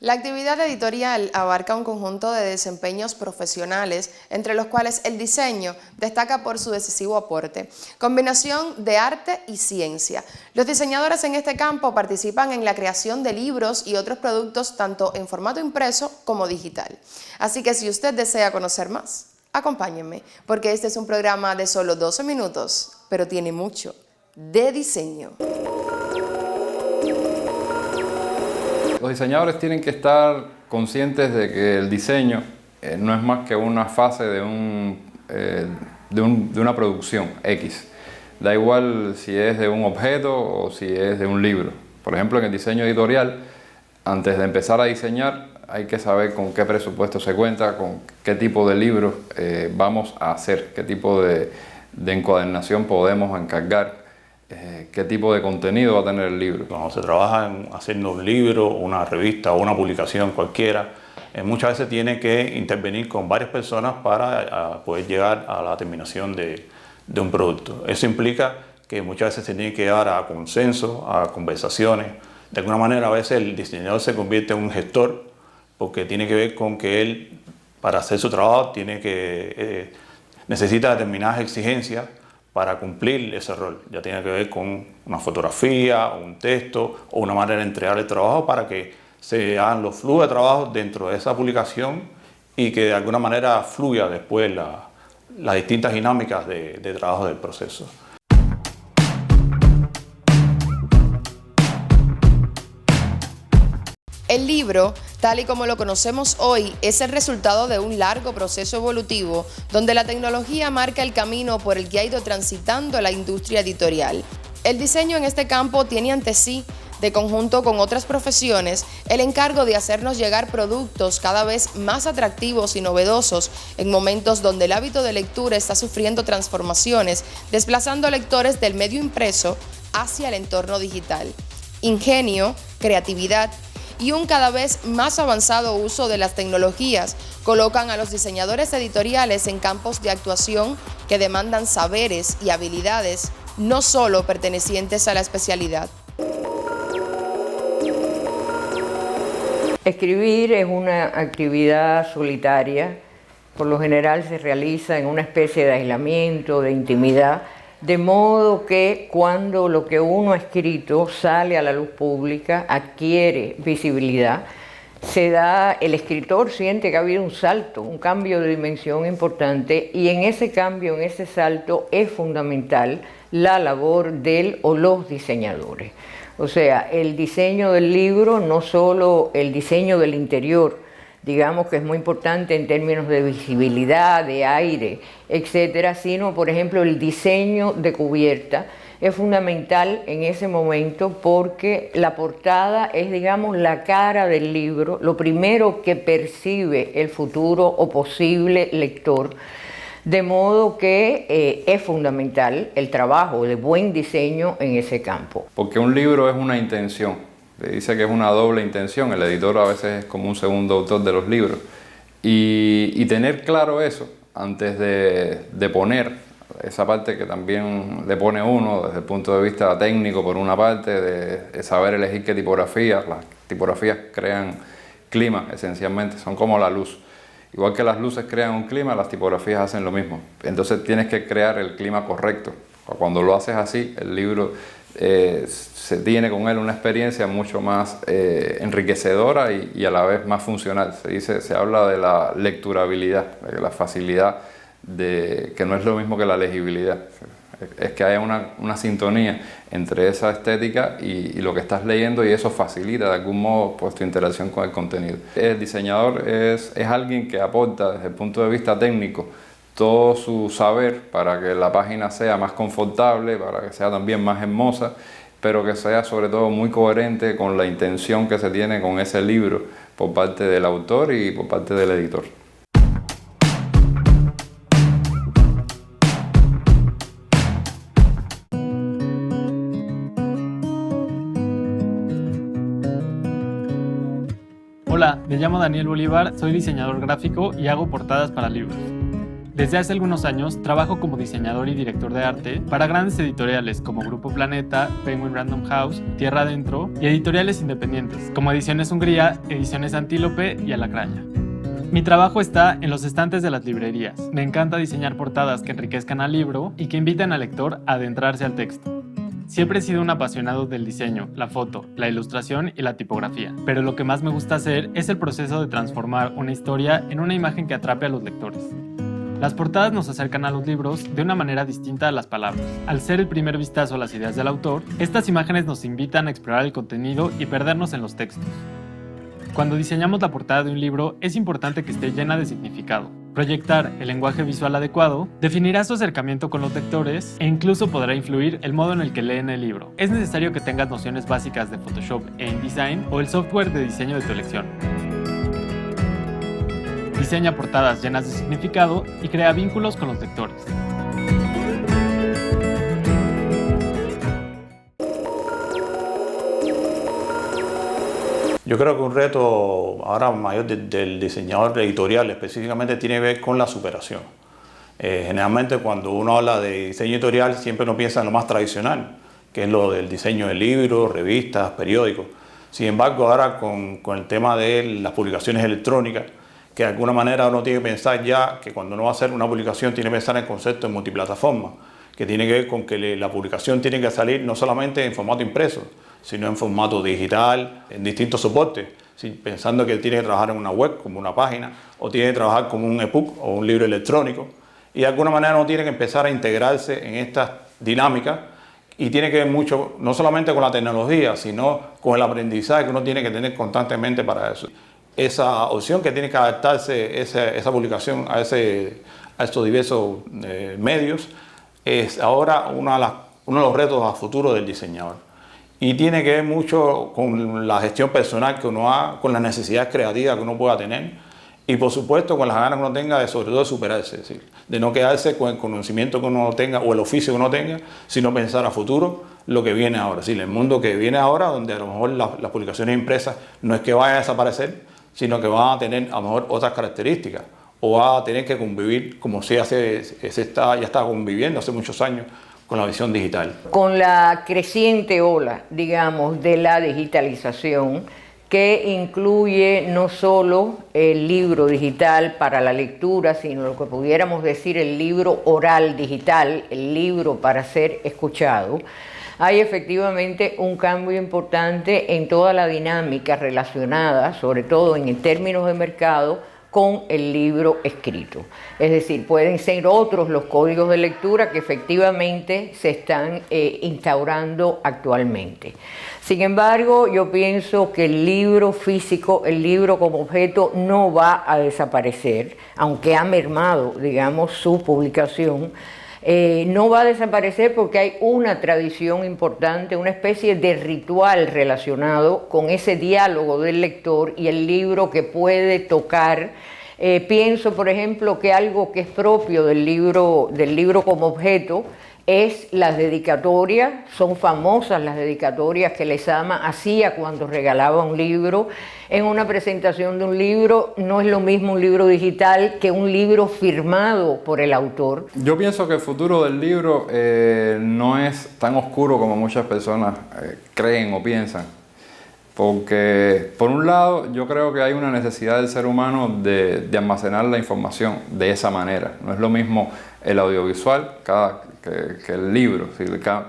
La actividad editorial abarca un conjunto de desempeños profesionales, entre los cuales el diseño destaca por su decisivo aporte, combinación de arte y ciencia. Los diseñadores en este campo participan en la creación de libros y otros productos tanto en formato impreso como digital. Así que si usted desea conocer más, acompáñenme, porque este es un programa de solo 12 minutos, pero tiene mucho de diseño. Los diseñadores tienen que estar conscientes de que el diseño no es más que una fase de una producción X. Da igual si es de un objeto o si es de un libro. Por ejemplo, en el diseño editorial, antes de empezar a diseñar, hay que saber con qué presupuesto se cuenta, con qué tipo de libros vamos a hacer, qué tipo de encuadernación podemos encargar, qué tipo de contenido va a tener el libro. Cuando se trabaja haciendo un libro, una revista o una publicación cualquiera, muchas veces tiene que intervenir con varias personas para poder llegar a la terminación de un producto. Eso implica que muchas veces se tiene que llegar a consenso, a conversaciones. De alguna manera a veces el diseñador se convierte en un gestor porque tiene que ver con que él, para hacer su trabajo, necesita determinadas exigencias para cumplir ese rol. Ya tiene que ver con una fotografía, o un texto, o una manera de entregar el trabajo para que se hagan los flujos de trabajo dentro de esa publicación y que de alguna manera fluya después las distintas dinámicas de trabajo del proceso. El libro, tal y como lo conocemos hoy, es el resultado de un largo proceso evolutivo donde la tecnología marca el camino por el que ha ido transitando la industria editorial. El diseño en este campo tiene ante sí, de conjunto con otras profesiones, el encargo de hacernos llegar productos cada vez más atractivos y novedosos en momentos donde el hábito de lectura está sufriendo transformaciones, desplazando lectores del medio impreso hacia el entorno digital. Ingenio, creatividad y un cada vez más avanzado uso de las tecnologías colocan a los diseñadores editoriales en campos de actuación que demandan saberes y habilidades no solo pertenecientes a la especialidad. Escribir es una actividad solitaria, por lo general se realiza en una especie de aislamiento, de intimidad, de modo que cuando lo que uno ha escrito sale a la luz pública, adquiere visibilidad, el escritor siente que ha habido un salto, un cambio de dimensión importante, y en ese cambio, en ese salto, es fundamental la labor del o los diseñadores. O sea, el diseño del libro, no solo el diseño del interior, digamos que es muy importante en términos de visibilidad, de aire, etcétera, sino, por ejemplo, el diseño de cubierta es fundamental en ese momento porque la portada es, digamos, la cara del libro, lo primero que percibe el futuro o posible lector, de modo que es fundamental el trabajo de buen diseño en ese campo. Porque un libro es una intención. Dice que es una doble intención, el editor a veces es como un segundo autor de los libros. Y tener claro eso antes de poner esa parte que también le pone uno desde el punto de vista técnico, por una parte, de saber elegir qué tipografía. Las tipografías crean clima esencialmente, son como la luz. Igual que las luces crean un clima, las tipografías hacen lo mismo. Entonces tienes que crear el clima correcto. Cuando lo haces así, el libro se tiene con él una experiencia mucho más enriquecedora y a la vez más funcional. Se habla de la lecturabilidad, de la facilidad, que no es lo mismo que la legibilidad. Es que haya una sintonía entre esa estética y lo que estás leyendo, y eso facilita de algún modo pues, tu interacción con el contenido. El diseñador es alguien que aporta desde el punto de vista técnico todo su saber para que la página sea más confortable, para que sea también más hermosa, pero que sea sobre todo muy coherente con la intención que se tiene con ese libro por parte del autor y por parte del editor. Hola, me llamo Daniel Bolívar, soy diseñador gráfico y hago portadas para libros. Desde hace algunos años trabajo como diseñador y director de arte para grandes editoriales como Grupo Planeta, Penguin Random House, Tierra Adentro y editoriales independientes como Ediciones Hungría, Ediciones Antílope y Alacraña. Mi trabajo está en los estantes de las librerías. Me encanta diseñar portadas que enriquezcan al libro y que inviten al lector a adentrarse al texto. Siempre he sido un apasionado del diseño, la foto, la ilustración y la tipografía, pero lo que más me gusta hacer es el proceso de transformar una historia en una imagen que atrape a los lectores. Las portadas nos acercan a los libros de una manera distinta a las palabras. Al ser el primer vistazo a las ideas del autor, estas imágenes nos invitan a explorar el contenido y perdernos en los textos. Cuando diseñamos la portada de un libro, es importante que esté llena de significado. Proyectar el lenguaje visual adecuado definirá su acercamiento con los lectores e incluso podrá influir el modo en el que leen el libro. Es necesario que tengas nociones básicas de Photoshop e InDesign o el software de diseño de tu elección. Diseña portadas llenas de significado y crea vínculos con los lectores. Yo creo que un reto ahora mayor del diseñador editorial específicamente tiene que ver con la superación. Generalmente cuando uno habla de diseño editorial siempre uno piensa en lo más tradicional, que es lo del diseño de libros, revistas, periódicos. Sin embargo, ahora con el tema de las publicaciones electrónicas, que de alguna manera uno tiene que pensar ya que cuando uno va a hacer una publicación tiene que pensar en el concepto de multiplataforma, que tiene que ver con que la publicación tiene que salir no solamente en formato impreso, sino en formato digital, en distintos soportes, pensando que tiene que trabajar en una web, como una página, o tiene que trabajar como un ebook o un libro electrónico, y de alguna manera uno tiene que empezar a integrarse en estas dinámicas, y tiene que ver mucho, no solamente con la tecnología, sino con el aprendizaje que uno tiene que tener constantemente para eso. Esa opción que tiene que adaptarse esa publicación a estos diversos medios es ahora uno de los retos a futuro del diseñador. Y tiene que ver mucho con la gestión personal que uno haga, con las necesidades creativas que uno pueda tener y por supuesto con las ganas que uno tenga de sobre todo de superarse, es decir, de no quedarse con el conocimiento que uno tenga o el oficio que uno tenga, sino pensar a futuro lo que viene ahora, es decir, el mundo que viene ahora donde a lo mejor las publicaciones impresas no es que vayan a desaparecer, sino que van a tener a lo mejor otras características o va a tener que convivir como ya está conviviendo hace muchos años con la visión digital. Con la creciente ola, digamos, de la digitalización, que incluye no solo el libro digital para la lectura, sino lo que pudiéramos decir el libro oral digital, el libro para ser escuchado, hay efectivamente un cambio importante en toda la dinámica relacionada, sobre todo en términos de mercado, con el libro escrito. Es decir, pueden ser otros los códigos de lectura que efectivamente se están instaurando actualmente. Sin embargo, yo pienso que el libro físico, el libro como objeto, no va a desaparecer, aunque ha mermado, digamos, su publicación. No va a desaparecer porque hay una tradición importante, una especie de ritual relacionado con ese diálogo del lector y el libro que puede tocar. Pienso, por ejemplo, que algo que es propio del libro como objeto es las dedicatorias. Son famosas las dedicatorias que Lezama hacía cuando regalaba un libro. En una presentación de un libro no es lo mismo un libro digital que un libro firmado por el autor. Yo pienso que el futuro del libro no es tan oscuro como muchas personas creen o piensan. Porque, por un lado, yo creo que hay una necesidad del ser humano de almacenar la información de esa manera. No es lo mismo el audiovisual que el libro.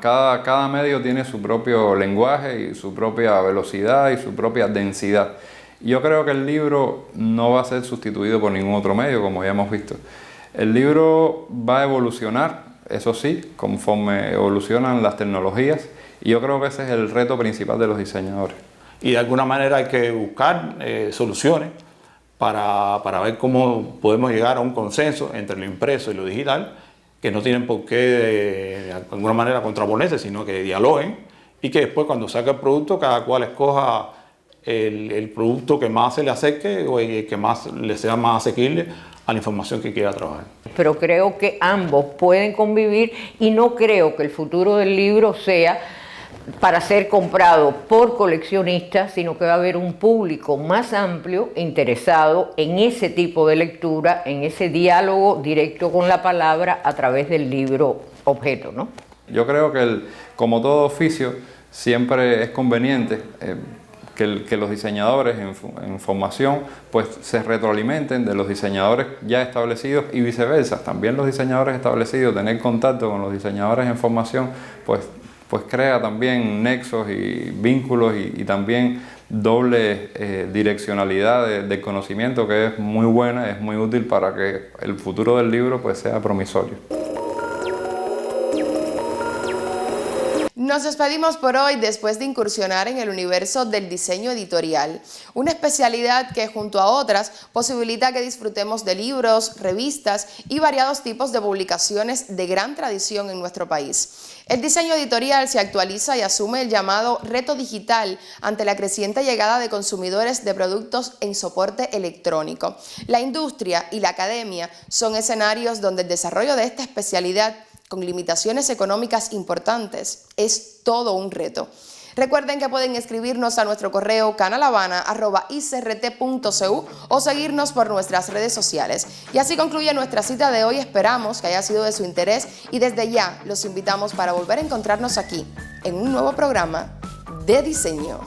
Cada medio tiene su propio lenguaje y su propia velocidad y su propia densidad. Yo creo que el libro no va a ser sustituido por ningún otro medio, como ya hemos visto. El libro va a evolucionar, eso sí, conforme evolucionan las tecnologías, y yo creo que ese es el reto principal de los diseñadores. Y de alguna manera hay que buscar soluciones para ver cómo podemos llegar a un consenso entre lo impreso y lo digital, que no tienen por qué de alguna manera contraponerse, sino que dialoguen y que después cuando saque el producto cada cual escoja el producto que más se le acerque o el que más le sea más asequible a la información que quiera trabajar. Pero creo que ambos pueden convivir y no creo que el futuro del libro sea para ser comprado por coleccionistas, sino que va a haber un público más amplio interesado en ese tipo de lectura, en ese diálogo directo con la palabra a través del libro objeto, ¿no? Yo creo que como todo oficio siempre es conveniente que los diseñadores en formación pues se retroalimenten de los diseñadores ya establecidos y viceversa. También los diseñadores establecidos, tener contacto con los diseñadores en formación, pues crea también nexos y vínculos y también doble direccionalidad del conocimiento, que es muy buena, es muy útil para que el futuro del libro pues sea promisorio. Nos despedimos por hoy después de incursionar en el universo del diseño editorial, una especialidad que junto a otras posibilita que disfrutemos de libros, revistas y variados tipos de publicaciones de gran tradición en nuestro país. El diseño editorial se actualiza y asume el llamado reto digital ante la creciente llegada de consumidores de productos en soporte electrónico. La industria y la academia son escenarios donde el desarrollo de esta especialidad con limitaciones económicas importantes, es todo un reto. Recuerden que pueden escribirnos a nuestro correo canalhabana@icrt.cu o seguirnos por nuestras redes sociales. Y así concluye nuestra cita de hoy, esperamos que haya sido de su interés y desde ya los invitamos para volver a encontrarnos aquí en un nuevo programa de diseño.